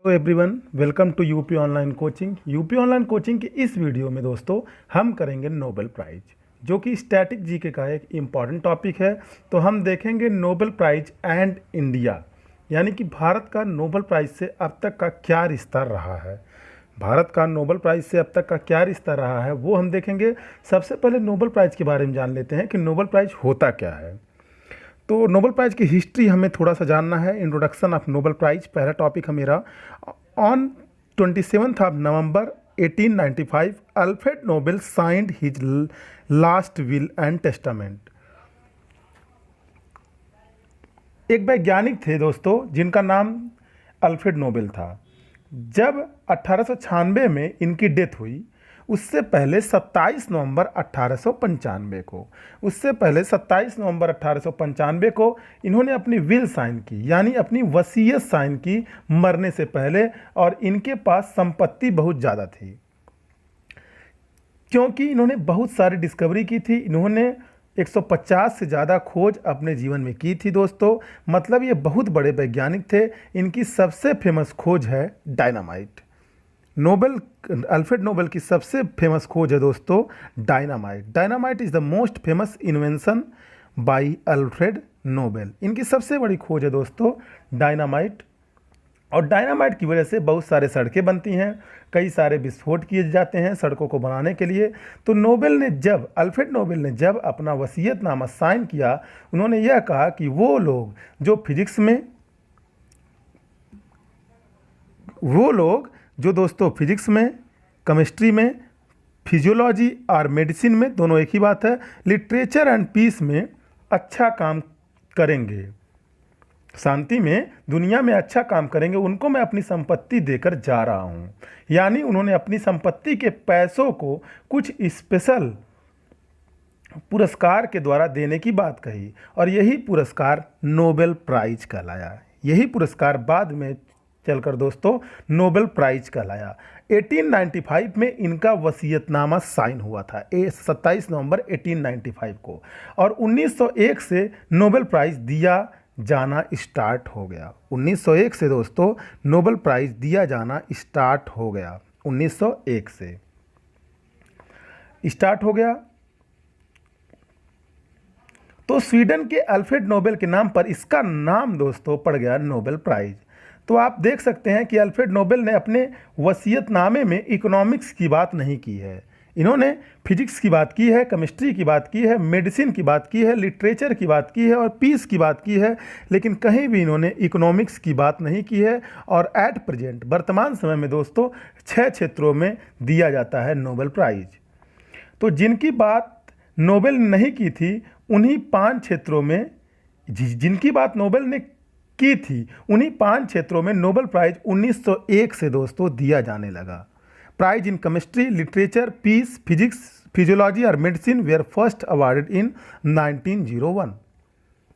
Hello everyone, welcome to UP online coaching. UP online coaching के इस video में दोस्तों हम करेंगे नोबेल प्राइज, जो कि स्टैटिक जीके का एक इम्पॉर्टेंट टॉपिक है। तो हम देखेंगे नोबेल प्राइज एंड इंडिया, यानी कि भारत का नोबेल प्राइज से अब तक का क्या रिश्ता रहा है। भारत का नोबेल प्राइज से अब तक का क्या रिश्ता रहा है वो हम देखेंगे। सबसे पहले नोबेल प्राइज के बारे में जान लेते हैं कि नोबेल प्राइज होता क्या है। तो नोबेल प्राइज़ की हिस्ट्री हमें थोड़ा सा जानना है। इंट्रोडक्शन ऑफ नोबेल प्राइज़ पहला टॉपिक है मेरा। On 27 of November 1895 Alfred Nobel signed his last will and testament. एक वैज्ञानिक थे दोस्तों जिनका नाम अल्फ्रेड नोबेल था। जब 1896 में इनकी डेथ हुई, उससे पहले 27 नवंबर 1895 को उससे पहले 27 नवंबर 1895 को इन्होंने अपनी विल साइन की, यानी अपनी वसीयत साइन की मरने से पहले। और इनके पास संपत्ति बहुत ज़्यादा थी, क्योंकि इन्होंने बहुत सारी डिस्कवरी की थी। इन्होंने 150 से ज़्यादा खोज अपने जीवन में की थी दोस्तों। मतलब ये बहुत बड़े वैज्ञानिक थे। इनकी सबसे फेमस खोज है डायनामाइट। अल्फ्रेड नोबेल की सबसे फेमस खोज है दोस्तों dynamite. Dynamite is the most famous invention by Alfred Nobel. इनकी सबसे बड़ी खोज है दोस्तों डायनामाइट। और डायनामाइट की वजह से बहुत सारे सड़कें बनती हैं, कई सारे विस्फोट किए जाते हैं सड़कों को बनाने के लिए। तो अल्फ्रेड नोबेल ने जब अपना वसीयतनामा साइन किया, उन्होंने यह कहा कि वो लोग जो दोस्तों फिजिक्स में, केमिस्ट्री में, फिजियोलॉजी और मेडिसिन में, दोनों एक ही बात है, लिटरेचर एंड पीस में अच्छा काम करेंगे, शांति में, दुनिया में अच्छा काम करेंगे, उनको मैं अपनी संपत्ति देकर जा रहा हूँ। यानी उन्होंने अपनी संपत्ति के पैसों को कुछ स्पेशल पुरस्कार के द्वारा देने की बात कही, और यही पुरस्कार नोबेल प्राइज कहलाया। यही पुरस्कार बाद में चलकर दोस्तों नोबेल प्राइज कहलाया। 1895 में इनका वसीयतनामा साइन हुआ था, 27 नवंबर 1895 को। और 1901 से नोबेल प्राइज दिया जाना स्टार्ट हो गया। 1901 से दोस्तों नोबेल प्राइज दिया जाना स्टार्ट हो गया। 1901 से स्टार्ट हो गया। तो स्वीडन के अल्फ्रेड नोबेल के नाम पर इसका नाम दोस्तों पड़ गया नोबेल प्राइज। तो आप देख सकते हैं कि अल्फ्रेड नोबेल ने अपने वसीयतनामे में इकोनॉमिक्स की बात नहीं की है। इन्होंने फिजिक्स की बात की है, केमिस्ट्री की बात की है, मेडिसिन की बात की है, लिटरेचर की बात की है और पीस की बात की है, लेकिन कहीं भी इन्होंने इकोनॉमिक्स की बात नहीं की है। और एट प्रेजेंट वर्तमान समय में दोस्तों 6 क्षेत्रों में दिया जाता है नोबेल प्राइज। तो जिनकी बात नोबेल ने नहीं की थी, उन्हीं 5 क्षेत्रों में जिनकी बात नोबेल ने की थी, उन्हीं 5 क्षेत्रों में नोबेल प्राइज 1901 से दोस्तों दिया जाने लगा। Prize in chemistry, literature, peace, physics, physiology और medicine were first awarded in 1901।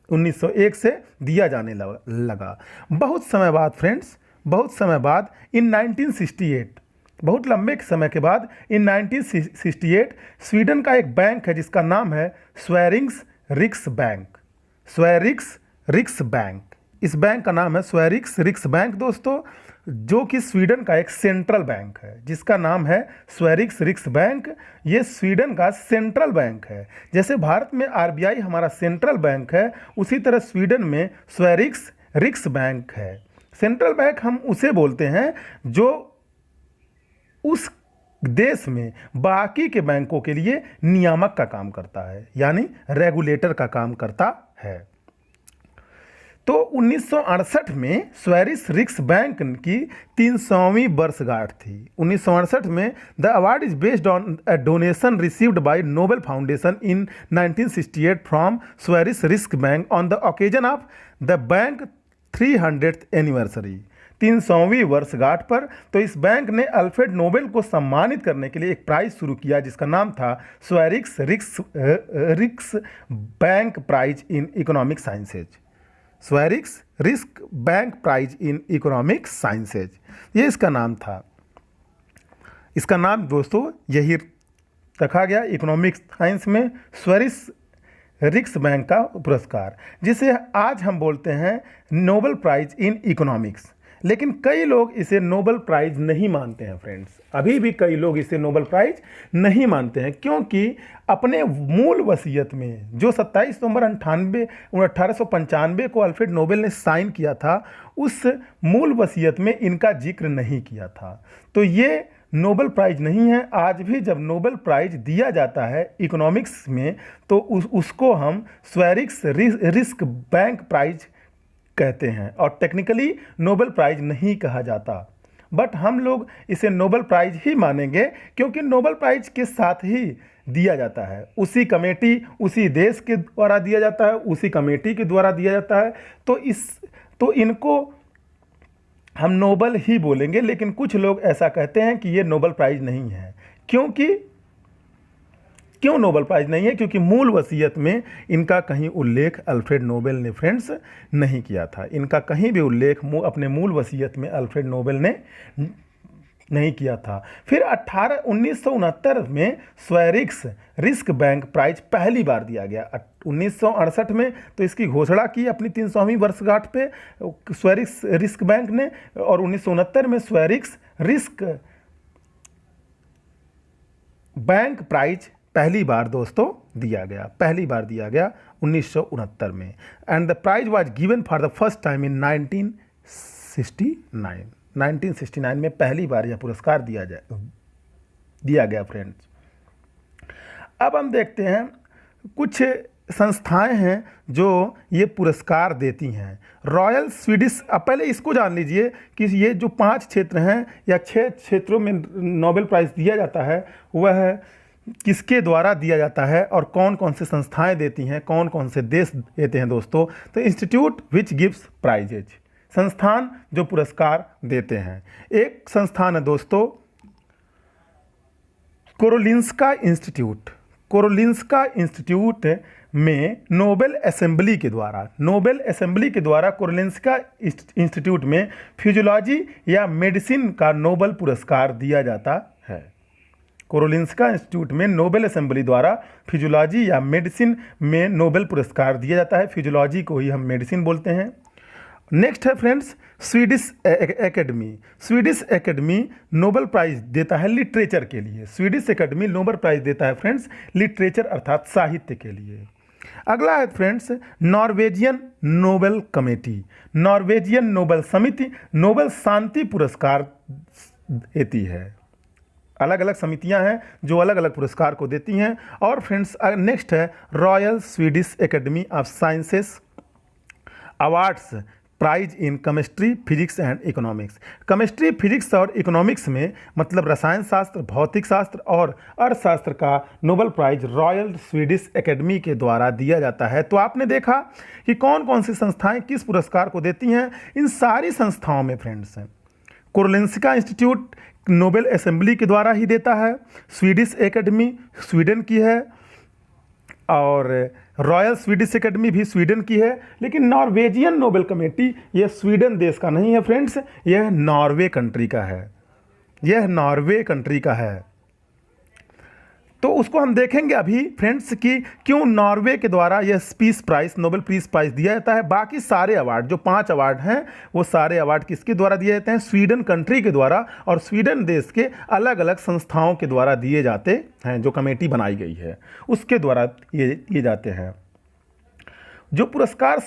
1901 से दिया जाने लगा। बहुत समय बाद फ्रेंड्स, बहुत समय बाद इन 1968, बहुत लंबे समय के बाद इन 1968 स्वीडन का एक बैंक है जिसका नाम है स्वेरिंग्स रिक्स बैंक। स्वेरिक्स रिक्स बैंक, इस बैंक का नाम है स्वेरिक्स रिक्स बैंक दोस्तों, जो कि स्वीडन का एक सेंट्रल बैंक है जिसका नाम है स्वेरिक्स रिक्स बैंक। ये स्वीडन का सेंट्रल बैंक है। जैसे भारत में आरबीआई हमारा सेंट्रल बैंक है, उसी तरह स्वीडन में स्वेरिक्स रिक्स बैंक है। सेंट्रल बैंक हम उसे बोलते हैं जो उस देश में बाकी के बैंकों के लिए नियामक का काम करता है, यानी रेगुलेटर का काम करता है। तो 1968 में स्वेरिस रिक्स बैंक की 300वीं वर्षगांठ थी। 1968 में the award is based on a donation received by Nobel Foundation in 1968 from Sveriges Riksbank on the occasion of the bank 300th anniversary. 300वीं वर्षगांठ पर तो इस बैंक ने अल्फ्रेड नोबेल को सम्मानित करने के लिए एक प्राइज शुरू किया जिसका नाम था Sveriges Riksbank prize in economic sciences. Sveriges Riksbank prize in economic sciences, ये इसका नाम था। इसका नाम दोस्तों यही रखा गया इकोनॉमिक साइंस में, स्वेरिस रिक्स बैंक का पुरस्कार, जिसे आज हम बोलते हैं नोबेल प्राइज इन इकोनॉमिक्स। लेकिन कई लोग इसे नोबेल प्राइज़ नहीं मानते हैं फ्रेंड्स। अभी भी कई लोग इसे नोबेल प्राइज़ नहीं मानते हैं, क्योंकि अपने मूल वसीयत में जो 27 नवंबर 1895 को अल्फ्रेड नोबेल ने साइन किया था, उस मूल वसीयत में इनका जिक्र नहीं किया था। तो ये नोबेल प्राइज़ नहीं है। आज भी जब नोबेल प्राइज़ दिया जाता है इकोनॉमिक्स में, तो उसको हम स्वेरिक्स रिस्क बैंक प्राइज़ कहते हैं, और टेक्निकली नोबेल प्राइज़ नहीं कहा जाता। बट हम लोग इसे नोबेल प्राइज़ ही मानेंगे, क्योंकि नोबेल प्राइज़ के साथ ही दिया जाता है, उसी कमेटी, उसी देश के द्वारा दिया जाता है, उसी कमेटी के द्वारा दिया जाता है। तो इनको हम नोबेल ही बोलेंगे। लेकिन कुछ लोग ऐसा कहते हैं कि ये नोबेल प्राइज़ नहीं है। क्यों नोबेल प्राइज़ नहीं है? क्योंकि मूल वसीयत में इनका कहीं उल्लेख अल्फ्रेड नोबेल ने फ्रेंड्स नहीं किया था। इनका कहीं भी उल्लेख अपने मूल वसीयत में अल्फ्रेड नोबेल ने नहीं किया था। फिर 1969 में स्वेरिक्स रिस्क बैंक प्राइज पहली बार दिया गया। 1968 में तो इसकी घोषणा की अपनी 300वीं वर्षगांठ पे स्वेरिक्स रिस्क बैंक ने, और 1969 में स्वेरिक्स रिस्क बैंक प्राइज पहली बार दोस्तों दिया गया, 1969 में। And the prize was given for the first time in 1969 में पहली बार यह पुरस्कार दिया गया फ्रेंड्स। अब हम देखते हैं कुछ संस्थाएं हैं जो ये पुरस्कार देती हैं। रॉयल स्वीडिश, अब पहले इसको जान लीजिए कि ये जो 5 क्षेत्र हैं या 6 क्षेत्रों में नोबेल प्राइज़ दिया जाता है, वह किसके द्वारा दिया जाता है और कौन कौन से संस्थाएं देती हैं, कौन कौन से देश देते हैं दोस्तों। तो इंस्टीट्यूट विच गिव्स प्राइजेज, संस्थान जो पुरस्कार देते हैं। एक संस्थान है दोस्तों कोरोलिंस्का इंस्टीट्यूट। कोरोलिंस्का इंस्टीट्यूट में नोबेल असेंबली के द्वारा कोरोलिंस्का इंस्टीट्यूट में फिजियोलॉजी या मेडिसिन का नोबेल पुरस्कार दिया जाता है। कोरोलिंस्का इंस्टीट्यूट में नोबेल असेंबली द्वारा फिजियोलॉजी या मेडिसिन में नोबेल पुरस्कार दिया जाता है। फिजियोलॉजी को ही हम मेडिसिन बोलते हैं। नेक्स्ट है friends Swedish academy. Swedish academy Nobel prize देता है लिटरेचर के लिए। स्वीडिश एकेडमी नोबेल प्राइज़ देता है फ्रेंड्स लिटरेचर अर्थात साहित्य के लिए। अगला है friends Norwegian Nobel committee. Norwegian Nobel समिति नोबेल शांति पुरस्कार देती है। अलग अलग समितियां हैं जो अलग अलग पुरस्कार को देती हैं। और फ्रेंड्स नेक्स्ट है Royal Swedish Academy of Sciences awards prize in chemistry, physics and economics. Chemistry, physics और इकोनॉमिक्स में मतलब रसायन शास्त्र, भौतिक शास्त्र और अर्थशास्त्र का Nobel prize Royal Swedish Academy के द्वारा दिया जाता है। तो आपने देखा कि कौन कौन सी संस्थाएं किस पुरस्कार को देती हैं। इन सारी संस्थाओं में फ्रेंड्स कोरोलिंस्का इंस्टीट्यूट नोबेल असेंबली के द्वारा ही देता है, स्वीडिश एकेडमी स्वीडन की है, और रॉयल स्वीडिश एकेडमी भी स्वीडन की है। लेकिन नॉर्वेजियन नोबेल कमेटी यह स्वीडन देश का नहीं है फ्रेंड्स, यह नॉर्वे कंट्री का है। तो उसको हम देखेंगे अभी फ्रेंड्स कि क्यों नॉर्वे के द्वारा यह peace prize Nobel peace prize दिया जाता है। बाकी सारे अवार्ड जो 5 अवार्ड हैं वो सारे अवार्ड किसके द्वारा दिए जाते हैं? स्वीडन कंट्री के द्वारा और स्वीडन देश के अलग अलग संस्थाओं के द्वारा दिए जाते हैं। जो कमेटी बनाई गई है उसके द्वारा दिए जाते हैं। जो पुरस्कार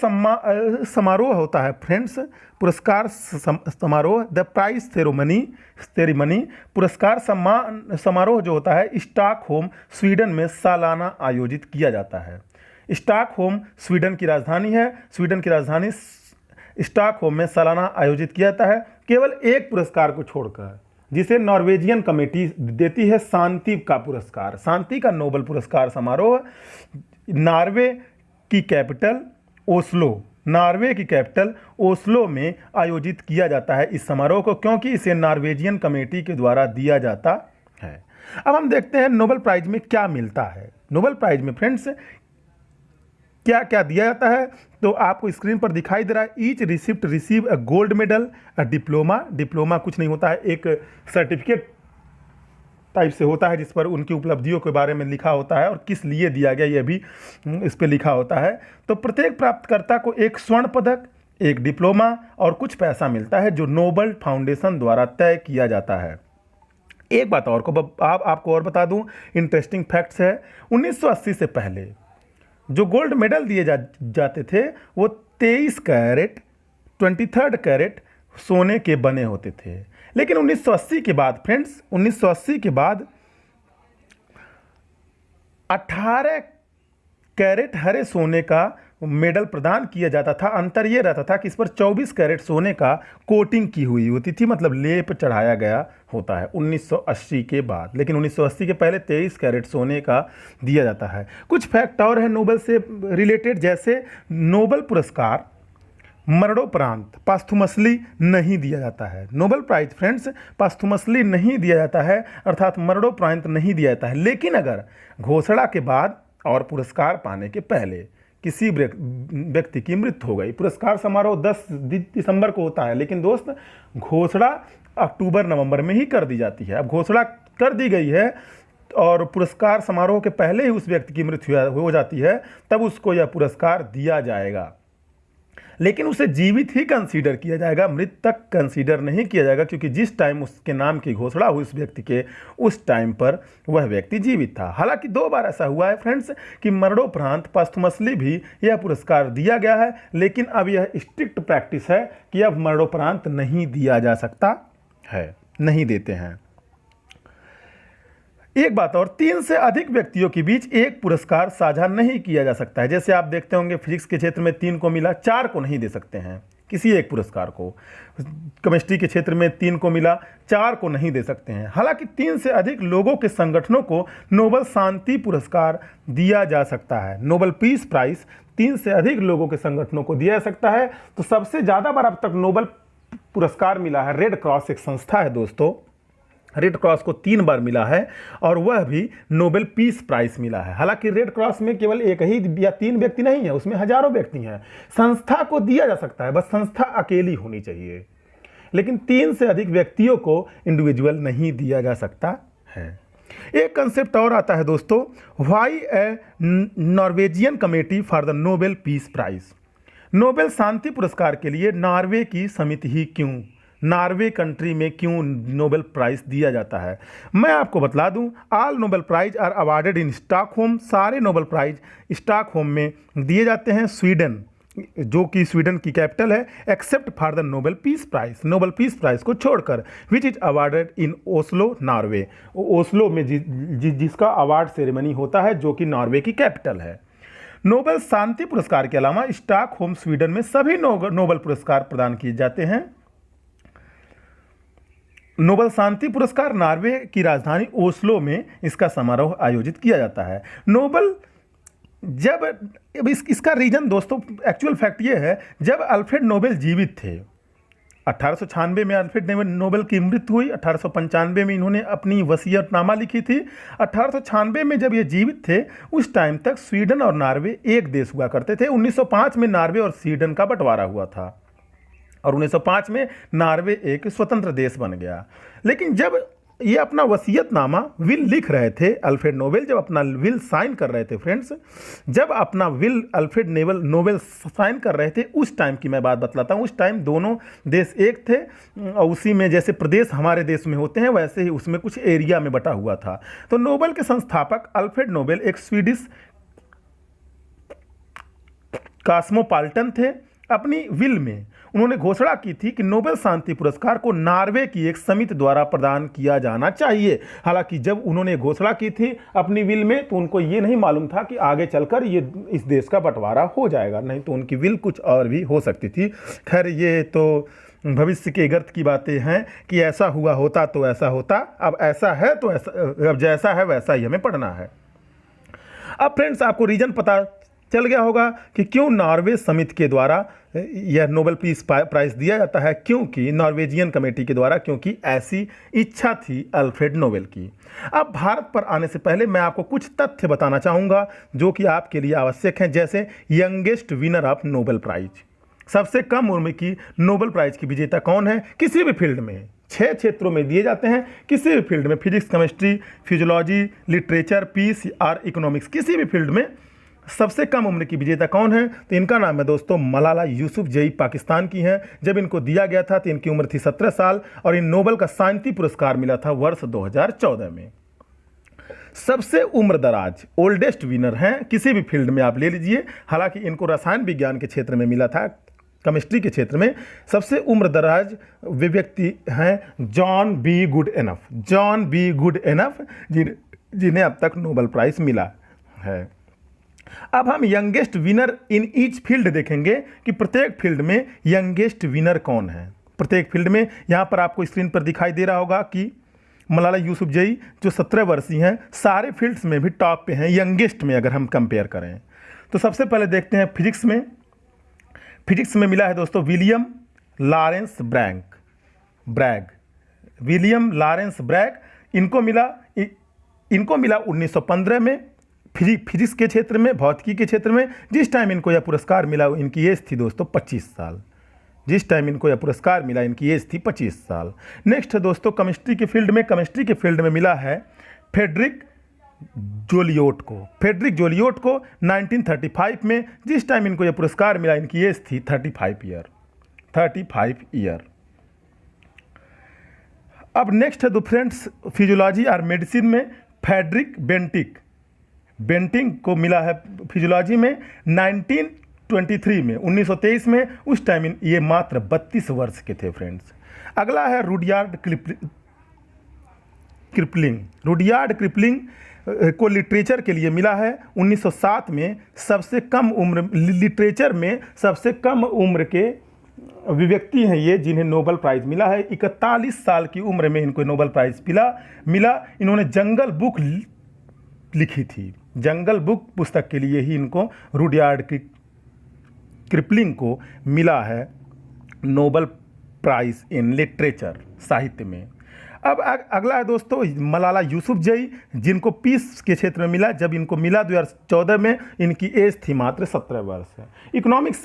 समारोह होता है फ्रेंड्स, पुरस्कार समारोह द प्राइज सेरेमनी पुरस्कार समारोह जो होता है स्टॉकहोम स्वीडन में सालाना आयोजित किया जाता है। स्टॉकहोम स्वीडन की राजधानी है। स्वीडन की राजधानी स्टॉकहोम में सालाना आयोजित किया जाता है, केवल एक पुरस्कार को छोड़कर, जिसे नॉर्वेजियन कमेटी देती है, शांति का पुरस्कार, शांति का नोबेल पुरस्कार समारोह नॉर्वे की कैपिटल ओस्लो में आयोजित किया जाता है इस समारोह को, क्योंकि इसे नॉर्वेजियन कमेटी के द्वारा दिया जाता है। अब हम देखते हैं नोबेल प्राइज में क्या मिलता है। नोबेल प्राइज में फ्रेंड्स क्या क्या दिया जाता है तो आपको स्क्रीन पर दिखाई दे रहा है। Each receipt receive a gold medal, a diploma कुछ नहीं होता है, एक सर्टिफिकेट टाइप से होता है जिस पर उनकी उपलब्धियों के बारे में लिखा होता है और किस लिए दिया गया ये भी इस पर लिखा होता है। तो प्रत्येक प्राप्तकर्ता को एक स्वर्ण पदक, एक डिप्लोमा और कुछ पैसा मिलता है जो नोबल फाउंडेशन द्वारा तय किया जाता है। एक बात और को आपको और बता दूं, इंटरेस्टिंग फैक्ट्स है, 1980 से पहले जो गोल्ड मेडल दिए जाते थे वो 23 कैरेट 23 कैरेट सोने के बने होते थे। लेकिन 1980 के बाद फ्रेंड्स, 1980 के बाद 18 कैरेट हरे सोने का मेडल प्रदान किया जाता था। अंतर यह रहता था कि इस पर 24 कैरेट सोने का कोटिंग की हुई होती थी, मतलब लेप चढ़ाया गया होता है 1980 के बाद। लेकिन 1980 के पहले 23 कैरेट सोने का दिया जाता है। कुछ फैक्ट और है नोबेल से रिलेटेड, जैसे नोबेल पुरस्कार मरणोपरांत पास्थुमसली नहीं दिया जाता है। नोबेल प्राइज फ्रेंड्स पास्थुमसली नहीं दिया जाता है, अर्थात मरणोपरांत नहीं दिया जाता है। लेकिन अगर घोषणा के बाद और पुरस्कार पाने के पहले किसी व्यक्ति की मृत्यु हो गई, पुरस्कार समारोह 10 दिसंबर को होता है, लेकिन दोस्त घोषणा अक्टूबर नवंबर में ही कर दी जाती है। अब घोषणा कर दी गई है और पुरस्कार समारोह के पहले ही उस व्यक्ति की मृत्यु हो जाती है, तब उसको यह पुरस्कार दिया जाएगा। लेकिन उसे जीवित ही कंसीडर किया जाएगा, मृतक कंसीडर नहीं किया जाएगा, क्योंकि जिस टाइम उसके नाम की घोषणा हुई उस व्यक्ति के, उस टाइम पर वह व्यक्ति जीवित था। हालांकि 2 बार ऐसा हुआ है फ्रेंड्स कि मरणोपरांत पास्थुमसली भी यह पुरस्कार दिया गया है, लेकिन अब यह स्ट्रिक्ट प्रैक्टिस है कि अब मरणोपरांत नहीं दिया जा सकता है, नहीं देते हैं। एक बात और, 3 से अधिक व्यक्तियों के बीच एक पुरस्कार साझा नहीं किया जा सकता है। जैसे आप देखते होंगे फिजिक्स के क्षेत्र में 3 को मिला, 4 को नहीं दे सकते हैं किसी एक पुरस्कार को। केमिस्ट्री के क्षेत्र में 3 को मिला, 4 को नहीं दे सकते हैं। हालांकि 3 से अधिक लोगों के संगठनों को नोबेल शांति पुरस्कार दिया जा सकता है। नोबेल पीस प्राइज 3 से अधिक लोगों के संगठनों को दिया जा सकता है। तो सबसे ज़्यादा बार अब तक नोबेल पुरस्कार मिला है रेड क्रॉस, एक संस्था है दोस्तों, रेड क्रॉस को 3 बार मिला है और वह भी नोबेल पीस प्राइज मिला है। हालांकि रेड क्रॉस में केवल एक ही या 3 व्यक्ति नहीं है, उसमें हजारों व्यक्ति हैं। संस्था को दिया जा सकता है, बस संस्था अकेली होनी चाहिए, लेकिन 3 से अधिक व्यक्तियों को इंडिविजुअल नहीं दिया जा सकता है। एक कंसेप्ट और आता है दोस्तों, why a Norwegian committee for the Nobel peace prize. Nobel शांति पुरस्कार के लिए नॉर्वे की समिति ही क्यों, नॉर्वे कंट्री में क्यों नोबेल प्राइज दिया जाता है? मैं आपको बतला दूं, all Nobel prize are awarded in Stockholm. सारे नोबेल प्राइज स्टॉकहोम में दिए जाते हैं, स्वीडन, जो कि स्वीडन की कैपिटल है, except for the Nobel peace prize, Nobel peace prize को छोड़कर, which is awarded in Oslo Norway. Oslo में जिसका अवार्ड सेरेमनी होता है, जो कि नॉर्वे की कैपिटल है। नोबेल शांति पुरस्कार के अलावा स्टॉकहोम स्वीडन में सभी नोबेल पुरस्कार प्रदान किए जाते हैं। नोबेल शांति पुरस्कार नॉर्वे की राजधानी ओस्लो में इसका समारोह आयोजित किया जाता है। नोबेल जब इसका रीजन दोस्तों, एक्चुअल फैक्ट ये है, जब अल्फ्रेड नोबेल जीवित थे, 1896 में अल्फ्रेड नोबेल की मृत्यु हुई, 1895 में इन्होंने अपनी वसीयतनामा लिखी थी। 1896 में जब ये जीवित थे, उस टाइम तक स्वीडन और नॉर्वे एक देश हुआ करते थे। 1905 में नॉर्वे और स्वीडन का बंटवारा हुआ था और 1905 में नॉर्वे एक स्वतंत्र देश बन गया। लेकिन जब ये अपना वसीयतनामा विल लिख रहे थे, अल्फ्रेड नोबेल जब अपना विल साइन कर रहे थे फ्रेंड्स, जब अपना विल अल्फ्रेड नोबेल साइन कर रहे थे, उस टाइम की मैं बात बतलाता हूँ। उस टाइम दोनों देश एक थे और उसी में जैसे प्रदेश हमारे देश में होते हैं, वैसे ही उसमें कुछ एरिया में बटा हुआ था। तो नोबेल के संस्थापक अल्फ्रेड नोबेल एक स्वीडिश कॉस्मोपॉलिटन थे। अपनी विल में उन्होंने घोषणा की थी कि नोबेल शांति पुरस्कार को नॉर्वे की एक समिति द्वारा प्रदान किया जाना चाहिए। हालांकि जब उन्होंने घोषणा की थी अपनी विल में, तो उनको ये नहीं मालूम था कि आगे चलकर ये इस देश का बंटवारा हो जाएगा, नहीं तो उनकी विल कुछ और भी हो सकती थी। खैर, ये तो भविष्य के गर्त की बातें हैं कि ऐसा हुआ होता तो ऐसा होता, अब ऐसा है तो ऐसा, अब जैसा है वैसा ही हमें पढ़ना है। अब फ्रेंड्स, आपको रीजन पता चल गया होगा कि क्यों नॉर्वे समिति के द्वारा यह नोबेल पीस प्राइज दिया जाता है, क्योंकि नॉर्वेजियन कमेटी के द्वारा, क्योंकि ऐसी इच्छा थी अल्फ्रेड नोबेल की। अब भारत पर आने से पहले मैं आपको कुछ तथ्य बताना चाहूँगा जो कि आपके लिए आवश्यक हैं, जैसे youngest winner of Nobel prize, सबसे कम उम्र की नोबेल प्राइज की विजेता कौन है किसी भी फील्ड में। 6 क्षेत्रों में दिए जाते हैं, किसी भी फील्ड में, physics, chemistry, physiology, literature, peace और इकोनॉमिक्स, किसी भी फील्ड में सबसे कम उम्र की विजेता कौन है? तो इनका नाम है दोस्तों मलाला यूसुफजई, पाकिस्तान की हैं। जब इनको दिया गया था तो इनकी उम्र थी 17 साल और इन नोबेल का शांति पुरस्कार मिला था वर्ष 2014 में। सबसे उम्र दराज ओल्डेस्ट विनर हैं किसी भी फील्ड में आप ले लीजिए, हालांकि इनको रसायन विज्ञान के क्षेत्र में मिला था, केमिस्ट्री के क्षेत्र में। सबसे उम्र दराज वे व्यक्ति हैं जॉन बी गुडएनफ, जॉन बी गुडएनफ जिन्हें अब तक नोबेल प्राइज मिला है। अब हम youngest winner in each field देखेंगे कि प्रत्येक फील्ड में यंगेस्ट विनर कौन है। प्रत्येक फील्ड में यहाँ पर आपको स्क्रीन पर दिखाई दे रहा होगा कि मलाला यूसुफजई जो 17 वर्षीय हैं, सारे फील्ड्स में भी टॉप पे हैं, यंगेस्ट में अगर हम कंपेयर करें। तो सबसे पहले देखते हैं फिजिक्स में। फिजिक्स में मिला है दोस्तों William Lawrence Bragg, William Lawrence Bragg. इनको मिला 1915 में फिजिक्स के क्षेत्र में, भौतिकी के क्षेत्र में। जिस टाइम इनको यह पुरस्कार मिला इनकी एज थी दोस्तों 25 साल। जिस टाइम इनको यह पुरस्कार मिला इनकी एज थी 25 साल। नेक्स्ट है दोस्तों केमिस्ट्री के फील्ड में। केमिस्ट्री के फील्ड में मिला है फ्रेडरिक जोलियोट को 1935 में। जिस टाइम इनको यह पुरस्कार मिला इनकी एज थी 35 ईयर। अब नेक्स्ट है दो फ्रेंड्स फिजियोलॉजी और मेडिसिन में फ्रेडरिक बेंटिंग को मिला है फिजियोलॉजी में 1923 में, 1923 में। उस टाइम ये मात्र 32 वर्ष के थे फ्रेंड्स। अगला है रुडयार्ड क्रिपलिंग को लिटरेचर के लिए मिला है 1907 में। सबसे कम उम्र लिटरेचर में सबसे कम उम्र के व्यक्ति हैं ये जिन्हें नोबेल प्राइज़ मिला है। 41 साल की उम्र में इनको नोबेल प्राइज़ मिला। इन्होंने जंगल बुक लिखी थी, जंगल बुक पुस्तक के लिए ही इनको रुडयार्ड क्रिपलिंग को मिला है नोबेल प्राइज़ इन लिटरेचर, साहित्य में। अब अगला है दोस्तों मलाला यूसुफजई जिनको पीस के क्षेत्र में मिला। जब इनको मिला 2014 में इनकी एज थी मात्र 17 वर्ष। इकोनॉमिक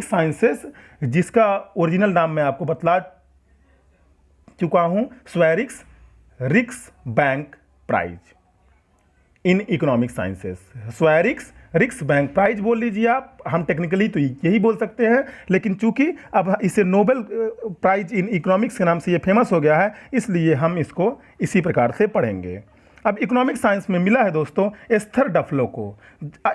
साइंसेस जिसका ओरिजिनल नाम मैं आपको बतला चुका हूँ, Sveriges Riksbank prize in economic sciences. Sveriges Riksbank prize बोल लीजिए आप, हम टेक्निकली तो यही बोल सकते हैं, लेकिन चूंकि अब इसे नोबेल प्राइज इन इकोनॉमिक्स के नाम से ये फेमस हो गया है, इसलिए हम इसको इसी प्रकार से पढ़ेंगे। अब इकोनॉमिक साइंस में मिला है दोस्तों एस्थर डफलो को।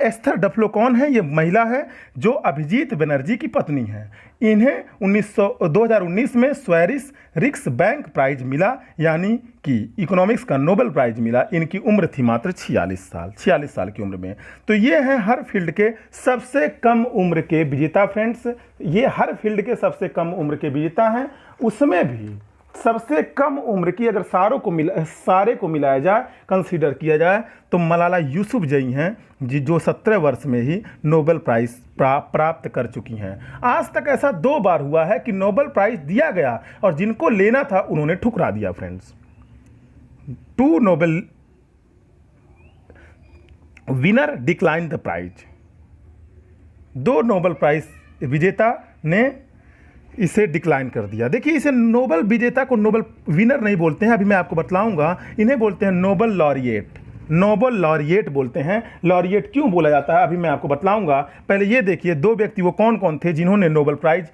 एस्थर डफलो कौन है? ये महिला है जो अभिजीत बनर्जी की पत्नी है। इन्हें 2019 में स्वैरिस रिक्स बैंक प्राइज मिला, यानी कि इकोनॉमिक्स का नोबेल प्राइज मिला। इनकी उम्र थी मात्र 46 साल की उम्र में। तो ये हैं हर फील्ड के सबसे कम उम्र के विजेता फ्रेंड्स। ये हर फील्ड के सबसे कम उम्र के विजेता हैं। उसमें भी सबसे कम उम्र की अगर सारे को मिलाया जाए, कंसीडर किया जाए, तो मलाला यूसुफजई हैं जो 17 वर्ष में ही नोबेल प्राइज़ प्राप्त कर चुकी हैं। आज तक ऐसा 2 बार हुआ है कि नोबेल प्राइज़ दिया गया और जिनको लेना था उन्होंने ठुकरा दिया friends. 2 Nobel winner decline the prize. 2 Nobel prize विजेता ने इसे डिक्लाइन कर दिया। देखिए, इसे नोबेल विजेता को नोबेल विनर नहीं बोलते हैं, अभी मैं आपको बतलाऊंगा। इन्हें बोलते हैं नोबेल लॉरिएट बोलते हैं। लॉरिएट क्यों बोला जाता है अभी मैं आपको बतलाऊंगा। पहले ये देखिए 2 व्यक्ति वो कौन कौन थे जिन्होंने नोबेल प्राइज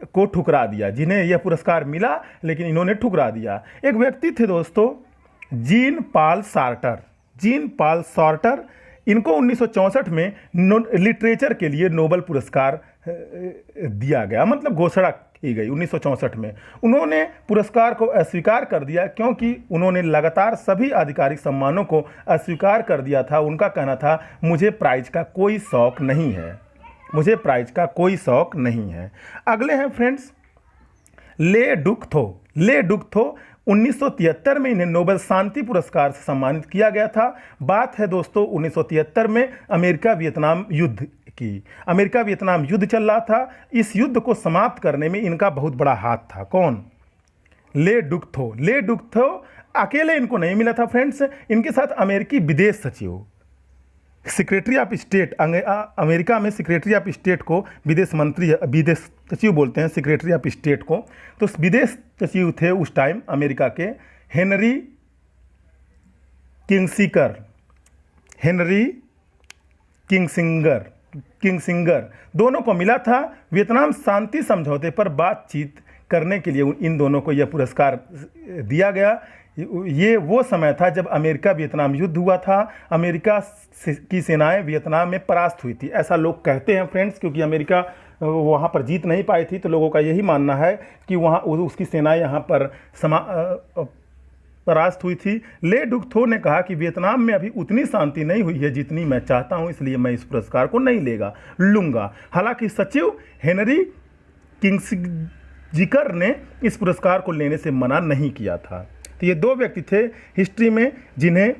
को ठुकरा दिया, जिन्हें यह पुरस्कार मिला लेकिन इन्होंने ठुकरा दिया। एक व्यक्ति थे दोस्तों जीन पाल सार्टर। इनको 1964 में लिटरेचर के लिए नोबेल पुरस्कार दिया गया, मतलब घोषणा की गई 1964 में। उन्होंने पुरस्कार को अस्वीकार कर दिया क्योंकि उन्होंने लगातार सभी आधिकारिक सम्मानों को अस्वीकार कर दिया था। उनका कहना था मुझे प्राइज का कोई शौक नहीं है। अगले हैं फ्रेंड्स ले डुक थो। 1973 में इन्हें नोबेल शांति पुरस्कार से सम्मानित किया गया था। बात है दोस्तों 1973 में अमेरिका वियतनाम युद्ध की। अमेरिका वियतनाम युद्ध चल रहा था। इस युद्ध को समाप्त करने में इनका बहुत बड़ा हाथ था। कौन? ले डुक थो। अकेले इनको नहीं मिला था फ्रेंड्स, इनके साथ अमेरिकी विदेश सचिव, सेक्रेटरी ऑफ स्टेट, अमेरिका में सेक्रेटरी ऑफ स्टेट को विदेश सचिव बोलते हैं, सेक्रेटरी ऑफ स्टेट को। तो विदेश सचिव थे उस टाइम अमेरिका के हेनरी किंगसिंगर दोनों को मिला था। वियतनाम शांति समझौते पर बातचीत करने के लिए इन दोनों को यह पुरस्कार दिया गया। ये वो समय था जब अमेरिका वियतनाम युद्ध हुआ था। अमेरिका की सेनाएं वियतनाम में परास्त हुई थी, ऐसा लोग कहते हैं फ्रेंड्स, क्योंकि अमेरिका वहाँ पर जीत नहीं पाई थी, तो लोगों का यही मानना है कि वहाँ उसकी सेनाएं यहाँ पर परास्त हुई थी। ले डुक थो ने कहा कि वियतनाम में अभी उतनी शांति नहीं हुई है जितनी मैं चाहता हूँ, इसलिए मैं इस पुरस्कार को नहीं लूँगा। हालांकि सचिव हेनरी किंगसिंगर ने इस पुरस्कार को लेने से मना नहीं किया था। तो ये दो व्यक्ति थे हिस्ट्री में जिन्हें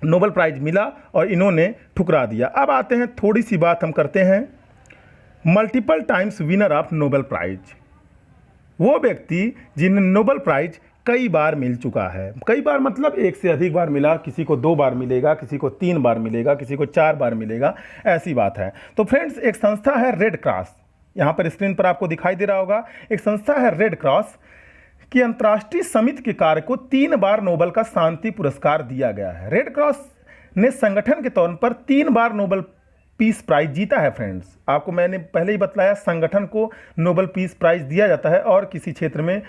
नोबेल प्राइज़ मिला और इन्होंने ठुकरा दिया। अब आते हैं, थोड़ी सी बात हम करते हैं multiple times winner of Nobel prize. वो व्यक्ति जिन्हें नोबेल प्राइज़ कई बार मिल चुका है। कई बार मतलब एक से अधिक बार मिला, किसी को 2 बार मिलेगा, किसी को 3 बार मिलेगा, किसी को 4 बार मिलेगा, ऐसी बात है। तो फ्रेंड्स, एक संस्था है रेड क्रॉस, यहाँ पर स्क्रीन पर आपको दिखाई दे रहा होगा। एक संस्था है रेड क्रॉस की अंतर्राष्ट्रीय समिति के कार्य को 3 बार नोबेल का शांति पुरस्कार दिया गया है। रेड क्रॉस ने संगठन के तौर पर 3 बार नोबेल पीस प्राइज जीता है। फ्रेंड्स, आपको मैंने पहले ही बतलाया, संगठन को नोबेल पीस प्राइज दिया जाता है, और किसी क्षेत्र में